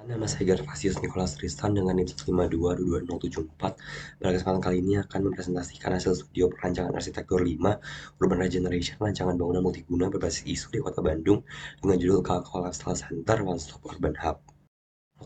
Nama saya Gervasius Nicholas Tristan dengan NIM 152222074. Pada kesempatan kali ini akan mempresentasikan hasil studio perancangan arsitektur 5 Urban Regeneration rancangan bangunan multiguna berbasis isu di Kota Bandung dengan judul Kalko Lifestyle Center One Stop Urban Hub.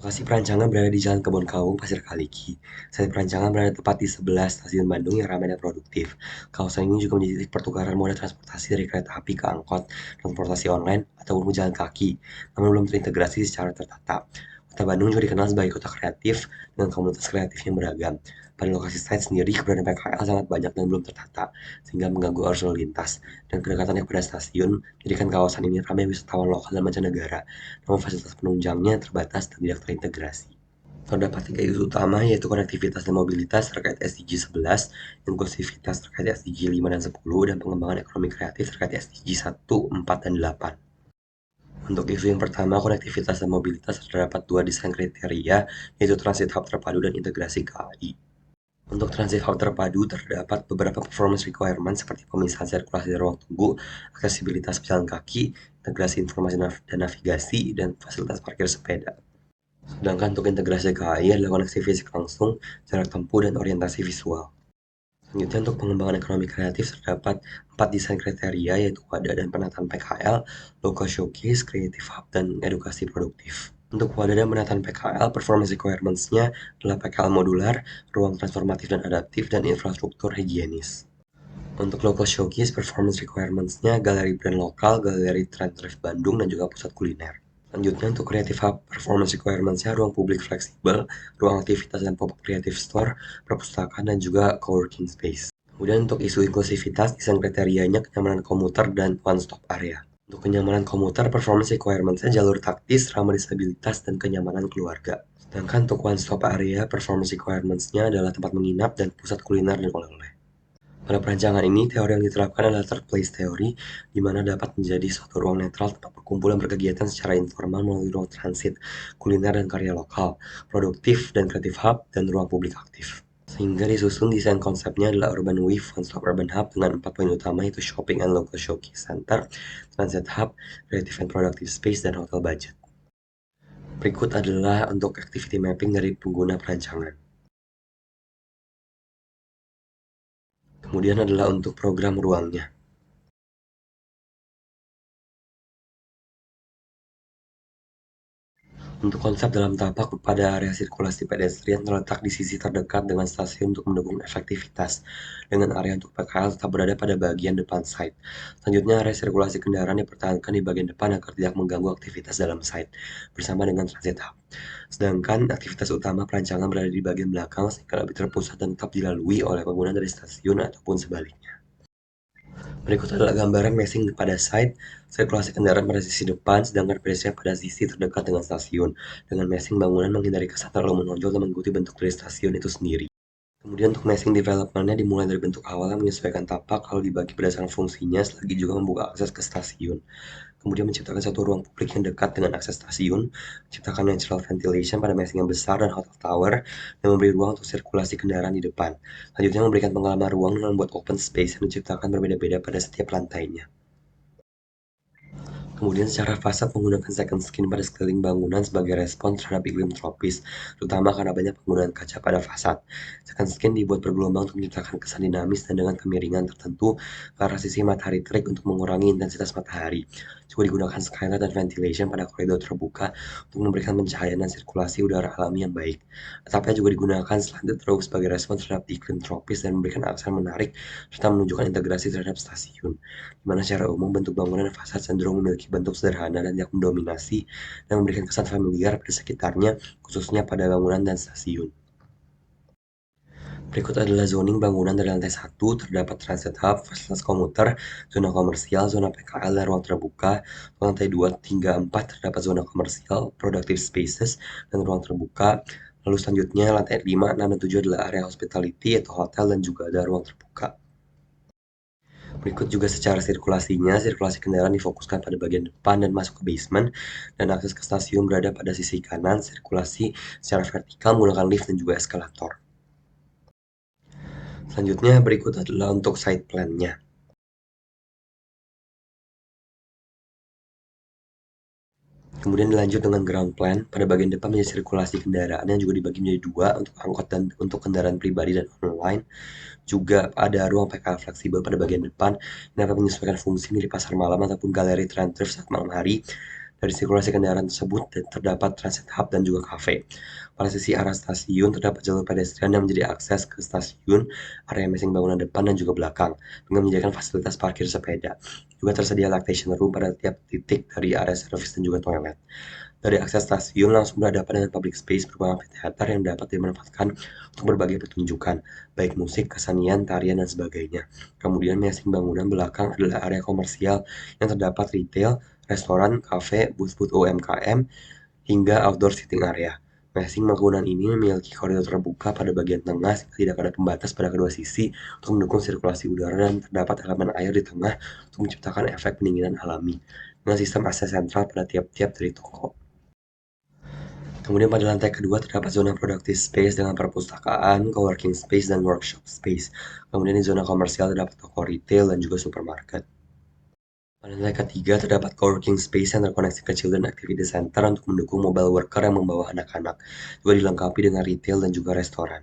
Lokasi perancangan berada di Jalan Kebon Kawung, Pasir Kaliki. Site perancangan berada tepat di sebelah stasiun Bandung yang ramai dan produktif. Kawasan ini juga menjadi titik pertukaran moda transportasi dari kereta api ke angkot, transportasi online, ataupun jalan kaki, namun belum terintegrasi secara tertata. Kota Bandung juga dikenal sebagai kota kreatif dengan komunitas kreatif yang beragam. Pada lokasi site sendiri, keberadaan PKL sangat banyak dan belum tertata, sehingga mengganggu arus lalu lintas. Dan kedekatannya pada stasiun, menjadikan kawasan ini ramai wisatawan lokal dan mancanegara, namun fasilitas penunjangnya terbatas dan tidak terintegrasi. Terdapat 3 isu utama, yaitu konektivitas dan mobilitas terkait SDG 11, inklusivitas terkait SDG 5 dan 10, dan pengembangan ekonomi kreatif terkait SDG 1, 4, dan 8. Untuk isu yang pertama, konektivitas dan mobilitas, terdapat 2 desain kriteria, yaitu transit hub terpadu dan integrasi KAI. Untuk transit hub terpadu, terdapat beberapa performance requirement seperti pemisahan sirkulasi ruang tunggu, aksesibilitas pejalan kaki, integrasi informasi dan navigasi, dan fasilitas parkir sepeda. Sedangkan untuk integrasi KAI adalah koneksi fisik langsung, jarak tempuh, dan orientasi visual. Selanjutnya untuk pengembangan ekonomi kreatif terdapat 4 desain kriteria, yaitu wadah dan penataan PKL, local showcase, creative hub, dan edukasi produktif. Untuk wadah dan penataan PKL, performance requirements-nya adalah PKL modular, ruang transformatif dan adaptif, dan infrastruktur higienis. Untuk local showcase, performance requirements-nya galeri brand lokal, galeri trend thrift Bandung, dan juga pusat kuliner. Selanjutnya untuk Creative Hub, performance requirements-nya ruang publik fleksibel, ruang aktivitas dan pop-up creative store, perpustakaan, dan juga coworking space. Kemudian untuk isu inklusivitas, desain kriterianya kenyamanan komuter dan one-stop area. Untuk kenyamanan komuter, performance requirements-nya jalur taktis, ramah disabilitas, dan kenyamanan keluarga. Sedangkan untuk one-stop area, performance requirements-nya adalah tempat menginap dan pusat kuliner dan oleh-oleh. Pada perancangan ini, teori yang diterapkan adalah third place theory, di mana dapat menjadi suatu ruang netral tempat berkumpul dan berkegiatan secara informal melalui ruang transit, kuliner dan karya lokal, produktif dan kreatif hub, dan ruang publik aktif. Sehingga disusun desain konsepnya adalah Urban Weave One Stop Urban Hub dengan 4 poin utama, yaitu shopping and local showcase center, transit hub, creative and productive space, dan hotel budget. Berikut adalah untuk activity mapping dari pengguna perancangan. Kemudian adalah untuk program ruangnya. Untuk konsep dalam tapak pada area sirkulasi pedestrian terletak di sisi terdekat dengan stasiun untuk mendukung efektivitas, dengan area untuk PKL tetap berada pada bagian depan site. Selanjutnya, area sirkulasi kendaraan dipertahankan di bagian depan agar tidak mengganggu aktivitas dalam site, bersama dengan transit hub. Sedangkan aktivitas utama perancangan berada di bagian belakang sehingga lebih terpusat dan tetap dilalui oleh pengguna dari stasiun ataupun sebaliknya. Berikut adalah gambaran meshing pada site, sirkulasi kendaraan pada sisi depan, sedangkan pedestrian pada sisi terdekat dengan stasiun. Dengan meshing, bangunan menghindari kesan terlalu menonjol dan mengikuti bentuk dari stasiun itu sendiri. Kemudian untuk meshing development-nya dimulai dari bentuk awal yang menyesuaikan tapak, lalu dibagi berdasarkan fungsinya, selagi juga membuka akses ke stasiun. Kemudian menciptakan satu ruang publik yang dekat dengan akses stasiun, menciptakan natural ventilation pada meshing yang besar dan hotel tower, dan memberi ruang untuk sirkulasi kendaraan di depan. Selanjutnya memberikan pengalaman ruang dengan membuat open space yang diciptakan berbeda-beda pada setiap lantainya. Kemudian secara fasad menggunakan second skin pada sekeliling bangunan sebagai respon terhadap iklim tropis, terutama karena banyak penggunaan kaca pada fasad. Second skin dibuat bergelombang untuk menciptakan kesan dinamis dan dengan kemiringan tertentu ke arah sisi matahari terik untuk mengurangi intensitas matahari. Juga digunakan skylight dan ventilation pada koridor terbuka untuk memberikan pencahayaan dan sirkulasi udara alami yang baik. Atapnya juga digunakan slanted roof sebagai respon terhadap iklim tropis dan memberikan aksen menarik serta menunjukkan integrasi terhadap stasiun, di mana secara umum bentuk bangunan dan fasad cenderung memiliki bentuk sederhana dan tidak mendominasi dan memberikan kesan familiar pada sekitarnya, khususnya pada bangunan dan stasiun. Berikut adalah zoning bangunan dari lantai 1, terdapat transit hub, fasilitas komuter, zona komersial, zona PKL, dan ruang terbuka. Lantai 2 hingga 4 terdapat zona komersial, productive spaces, dan ruang terbuka. Lalu selanjutnya lantai 5, 6, dan 7 adalah area hospitality yaitu hotel dan juga ada ruang terbuka. Berikut juga secara sirkulasinya, sirkulasi kendaraan difokuskan pada bagian depan dan masuk ke basement, dan akses ke stasiun berada pada sisi kanan, sirkulasi secara vertikal menggunakan lift dan juga eskalator. Selanjutnya berikut adalah untuk site plan-nya. Kemudian dilanjut dengan ground plan, pada bagian depan menjadi sirkulasi kendaraan yang juga dibagi menjadi dua untuk angkot dan untuk kendaraan pribadi dan online. Juga ada ruang PKL fleksibel pada bagian depan yang dapat menyesuaikan fungsi milik pasar malam ataupun galeri transit saat malam hari. Dari sirkulasi kendaraan tersebut terdapat transit hub dan juga kafe. Pada sisi arah stasiun terdapat jalur pedestrian yang menjadi akses ke stasiun, area messing bangunan depan dan juga belakang, dengan menyediakan fasilitas parkir sepeda. Juga tersedia lactation room pada tiap titik dari area servis dan juga toilet. Dari akses stasiun langsung berhadapan dengan public space berupa amphitheater yang dapat dimanfaatkan untuk berbagai pertunjukan, baik musik, kesenian, tarian, dan sebagainya. Kemudian messing bangunan belakang adalah area komersial yang terdapat retail, restoran, kafe, booth-booth UMKM, hingga outdoor sitting area. Messing bangunan ini memiliki koridor terbuka pada bagian tengah sehingga tidak ada pembatas pada kedua sisi untuk mendukung sirkulasi udara dan terdapat elemen air di tengah untuk menciptakan efek pendinginan alami dengan sistem AC sentral pada tiap-tiap dari toko. Kemudian pada lantai kedua terdapat zona productive space dengan perpustakaan, coworking space, dan workshop space. Kemudian di zona komersial terdapat toko retail dan juga supermarket. Pada lantai ketiga terdapat coworking space yang terkoneksi ke Children Activity Center untuk mendukung mobile worker yang membawa anak-anak. Juga dilengkapi dengan retail dan juga restoran.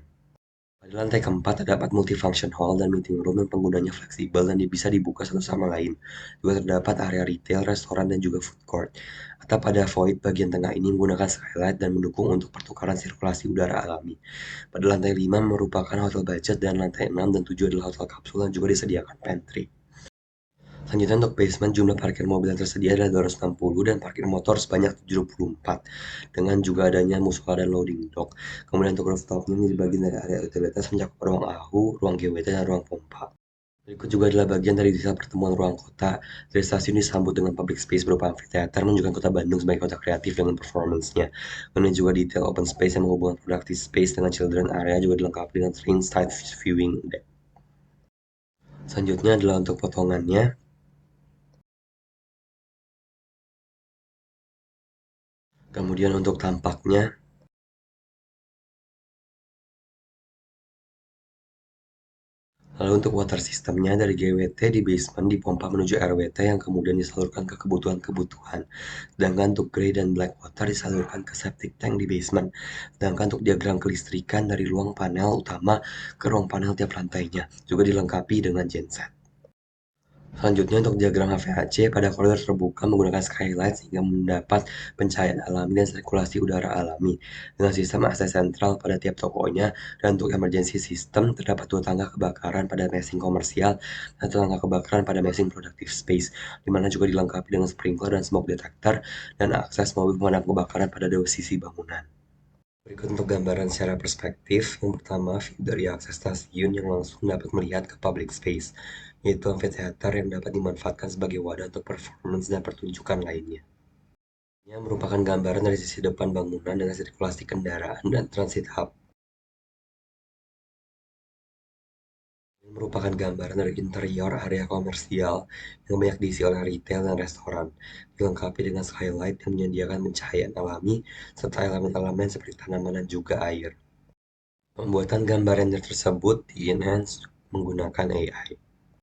Pada lantai keempat terdapat multifunction hall dan meeting room yang penggunanya fleksibel dan bisa dibuka satu sama lain. Juga terdapat area retail, restoran, dan juga food court. Atap pada void bagian tengah ini menggunakan skylight dan mendukung untuk pertukaran sirkulasi udara alami. Pada lantai 5 merupakan hotel budget dan lantai 6 dan 7 adalah hotel kapsul yang juga disediakan pantry. Selanjutnya untuk basement jumlah parkir mobil yang tersedia adalah 260 dan parkir motor sebanyak 74 dengan juga adanya musola dan loading dock. Kemudian untuk rooftopnya ini dibagi dari area utilitas mencakup ruang AHU, ruang GWT, dan ruang pompa. Berikut juga adalah bagian dari detail pertemuan ruang kota. Dari stasiun disambut dengan public space berupa amphitheater menunjukkan kota Bandung sebagai kota kreatif dengan performance-nya. Kemudian juga detail open space yang menghubungkan productive space dengan children area juga dilengkapi dengan screen-side viewing deck. Selanjutnya adalah untuk potongannya. Kemudian untuk tampaknya, lalu untuk water systemnya dari GWT di basement dipompa menuju RWT yang kemudian disalurkan ke kebutuhan-kebutuhan. Sedangkan untuk grey dan black water disalurkan ke septic tank di basement. Sedangkan untuk diagram kelistrikan dari ruang panel utama ke ruang panel tiap lantainya juga dilengkapi dengan genset. Selanjutnya untuk diagram HVAC pada koridor terbuka menggunakan skylight sehingga mendapat pencahayaan alami dan sirkulasi udara alami dengan sistem AC sentral pada tiap tokonya. Dan untuk emergency system terdapat 2 tangga kebakaran pada messing komersial dan 1 tangga kebakaran pada messing productive space, di mana juga dilengkapi dengan sprinkler dan smoke detector dan akses mobil pemadam kebakaran pada dua sisi bangunan. Berikut untuk gambaran secara perspektif. Yang pertama, view dari akses stasiun yang langsung dapat melihat ke public space, yaitu amphitheater yang dapat dimanfaatkan sebagai wadah untuk performance dan pertunjukan lainnya. Ini merupakan gambaran dari sisi depan bangunan dengan sirkulasi kendaraan dan transit hub. Ini merupakan gambaran dari interior area komersial yang banyak diisi oleh retail dan restoran, dilengkapi dengan skylight yang menyediakan pencahayaan alami serta elemen-elemen seperti tanaman dan juga air. Pembuatan gambar render tersebut di-enhance menggunakan AI.